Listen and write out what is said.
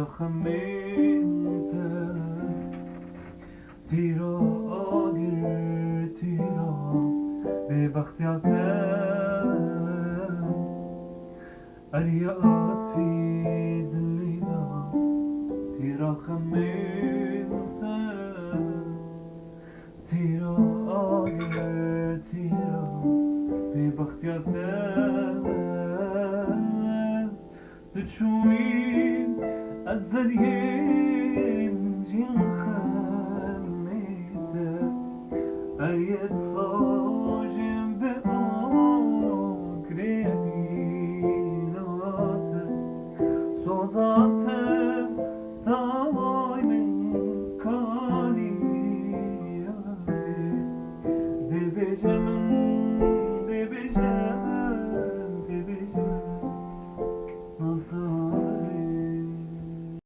تیرا خمینته تیرا آگر تیرا به بختیاتم اریات فی دلینا تیرا خمینته تیرا آگر تیرا به بختیاتم تشوين الزليل